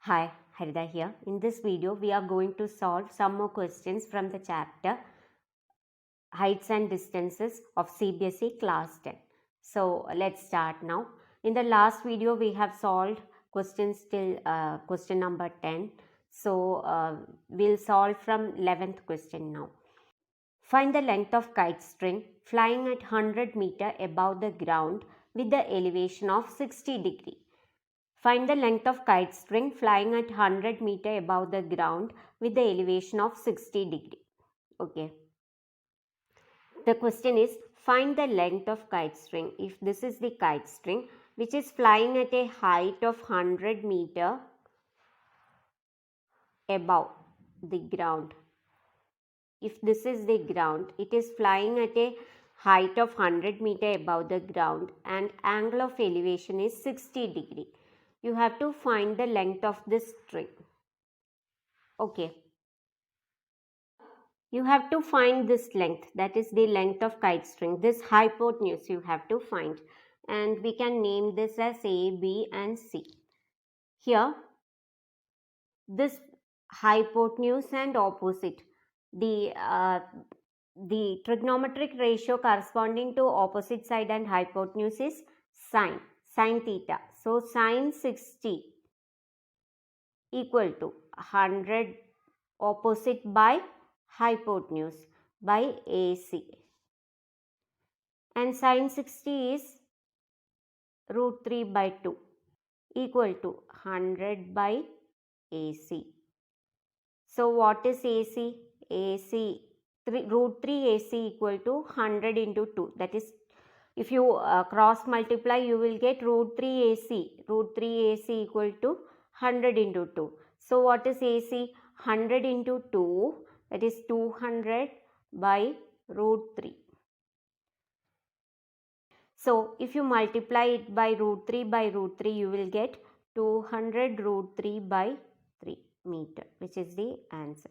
Hi, Harida here. In this video, we are going to solve some more questions from the chapter Heights and Distances of CBSE Class 10. So, let's start now. In the last video, we have solved questions till question number 10. So, we'll solve from 11th question now. Find the length of kite string flying at 100 meter above the ground with the elevation of 60 degree. Find the length of kite string flying at 100 meter above the ground with the elevation of 60 degree. Okay. The question is find the length of kite string. If this is the kite string which is flying at a height of 100 meter above the ground. If this is the ground, it is flying at a height of 100 meter above the ground and angle of elevation is 60 degree. You have to find the length of this string. Okay. You have to find this length, that is the length of kite string. This hypotenuse you have to find, and we can name this as A, B and C. Here, this hypotenuse and opposite, the trigonometric ratio corresponding to opposite side and hypotenuse is sine theta. So, sine 60 equal to 100 opposite by hypotenuse by AC, and sine 60 is root 3 by 2 equal to 100 by AC. So what is AC? AC root 3 AC equal to 100 into 2, that is if you cross multiply you will get root 3 AC. Root 3 AC equal to 100 into 2. So what is AC? 100 into 2, that is 200 by root 3. So if you multiply it by root 3 you will get 200 root 3 by 3 meter, which is the answer.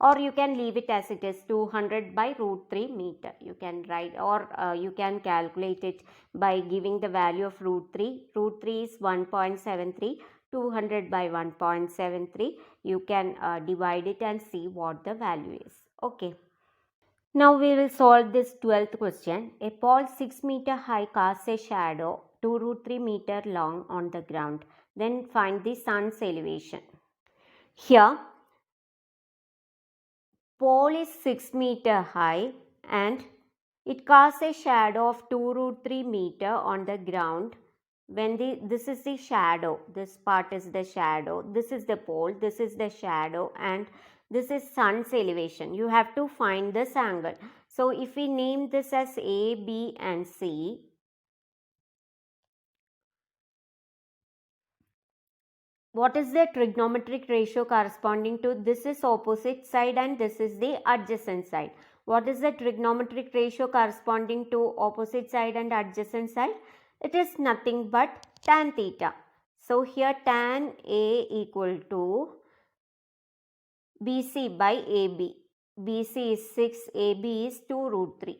Or you can leave it as it is, 200 by root 3 meter. You can write, or you can calculate it by giving the value of root 3. Root 3 is 1.73. 200 by 1.73. You can divide it and see what the value is. Okay. Now we will solve this 12th question. A pole 6 meter high casts a shadow 2 root 3 meter long on the ground. Then find the sun's elevation. Here, pole is 6 meter high and it casts a shadow of 2 root 3 meter on the ground. When this is the shadow, this part is the shadow, this is the pole, this is the shadow, and this is sun's elevation. You have to find this angle. So if we name this as A, B and C, what is the trigonometric ratio corresponding to? This is opposite side and this is the adjacent side. What is the trigonometric ratio corresponding to opposite side and adjacent side? It is nothing but tan theta. So here tan A equal to BC by AB. BC is 6, AB is 2 root 3.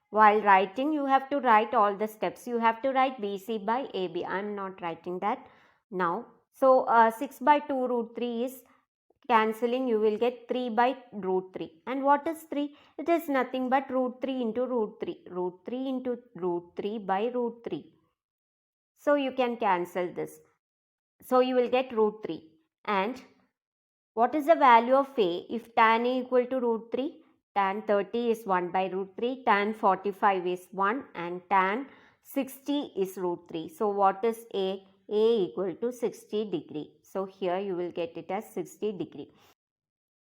While writing, you have to write all the steps. You have to write BC by AB. I am not writing that now. So 6 by 2 root 3 is cancelling. You will get 3 by root 3. And what is 3? It is nothing but root 3 into root 3. Root 3 into root 3 by root 3. So you can cancel this. So you will get root 3. And what is the value of A if tan A equal to root 3? Tan 30 is 1 by root 3, tan 45 is 1 and tan 60 is root 3. So what is A? A equal to 60 degree. So here you will get it as 60 degree.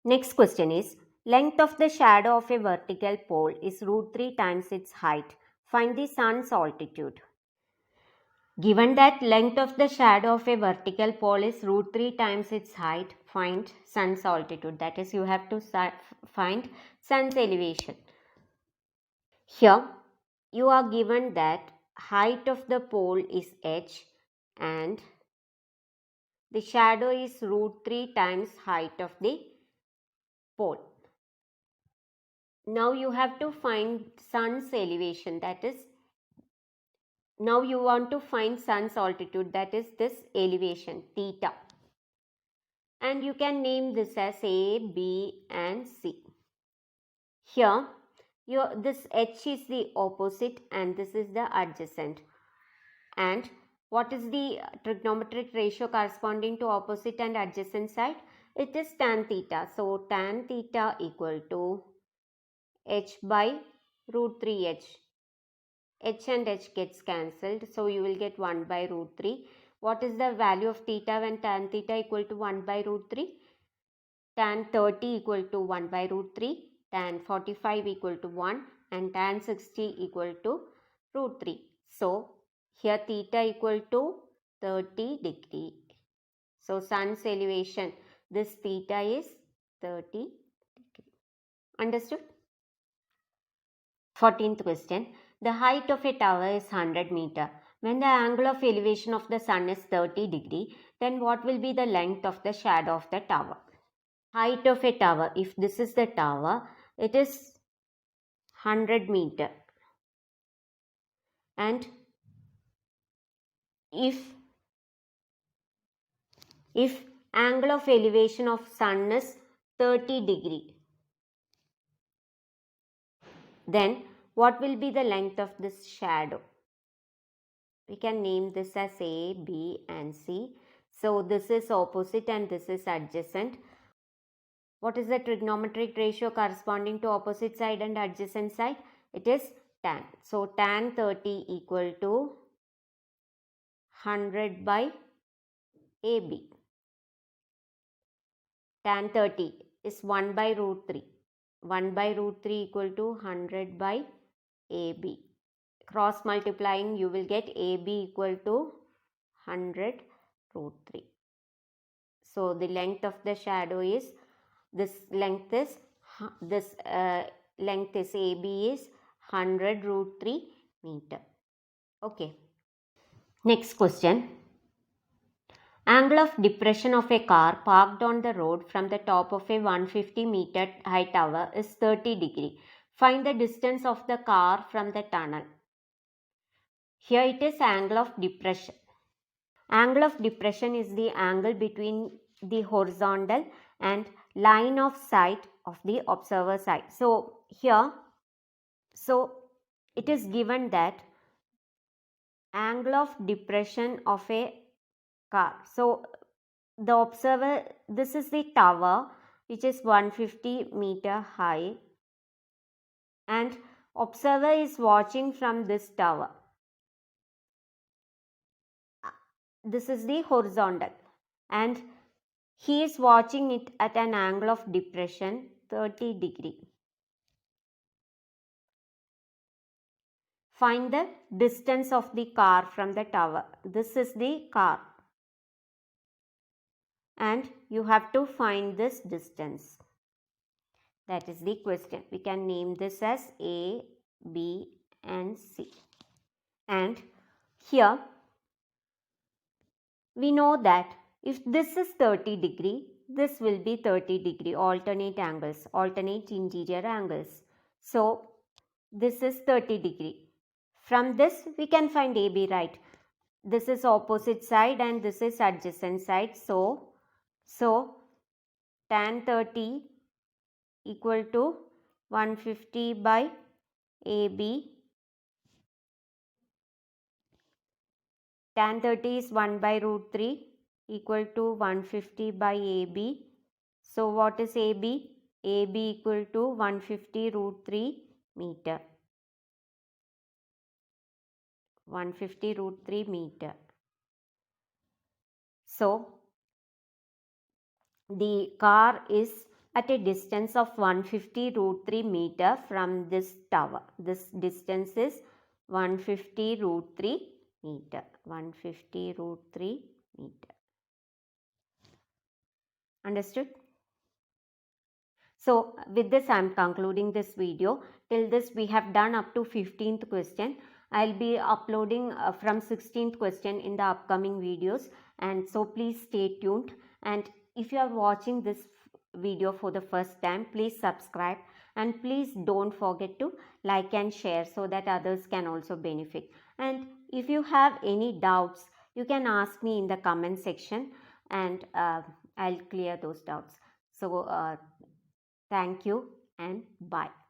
Next question is, length of the shadow of a vertical pole is root 3 times its height. Find the sun's altitude. Given that length of the shadow of a vertical pole is root 3 times its height, find sun's altitude. That is, you have to find sun's elevation. Here, you are given that height of the pole is h and the shadow is root 3 times height of the pole. Now you have to find sun's elevation, that is Now you want to find sun's altitude, that is this elevation theta, and you can name this as A, B and C. Here this H is the opposite and this is the adjacent. And what is the trigonometric ratio corresponding to opposite and adjacent side? It is tan theta. So tan theta equal to H by root 3H. H and H gets cancelled. So you will get 1 by root 3. What is the value of theta when tan theta equal to 1 by root 3? Tan 30 equal to 1 by root 3. Tan 45 equal to 1. And tan 60 equal to root 3. So here theta equal to 30 degree. So sun's elevation, this theta is 30 degree. Understood? 14th question. The height of a tower is 100 meter. When the angle of elevation of the sun is 30 degree, then what will be the length of the shadow of the tower? Height of a tower, if this is the tower, it is 100 meter. And if angle of elevation of sun is 30 degree, then what will be the length of this shadow? We can name this as A, B and C. So this is opposite and this is adjacent. What is the trigonometric ratio corresponding to opposite side and adjacent side? It is tan. So tan 30 equal to 100 by AB. Tan 30 is 1 by root 3. 1 by root 3 equal to 100 by AB. Cross multiplying, you will get AB equal to 100 root 3. So the length of the shadow is, this length is AB is 100 root 3 meter. Okay. Next question. Angle of depression of a car parked on the road from the top of a 150 meter high tower is 30 degree. Find the distance of the car from the tunnel. Here it is angle of depression. Angle of depression is the angle between the horizontal and line of sight of the observer side. So here, it is given that angle of depression of a car. So the observer, this is the tower which is 150 meter high, and observer is watching from this tower. This is the horizontal and he is watching it at an angle of depression 30 degree. Find the distance of the car from the tower. This is the car and you have to find this distance. That is the question. We can name this as A, B and C. And here we know that if this is 30 degree, this will be 30 degree, alternate angles, alternate interior angles. So this is 30 degree. From this we can find AB, right? This is opposite side and this is adjacent side. So tan 30 equal to 150 by AB. Tan 30 is 1 by root 3 equal to 150 by AB. So what is AB? AB equal to 150 root 3 meter. 150 root 3 meter. So the car is at a distance of 150 root 3 meter from this tower. This distance is 150 root 3 meter. 150 root 3 meter. Understood? So with this I am concluding this video. Till this we have done up to 15th question. I will be uploading from 16th question in the upcoming videos, and so please stay tuned. And if you are watching this video for the first time, please subscribe and please don't forget to like and share so that others can also benefit. And If you have any doubts, you can ask me in the comment section, and I'll clear those doubts. So thank you and bye.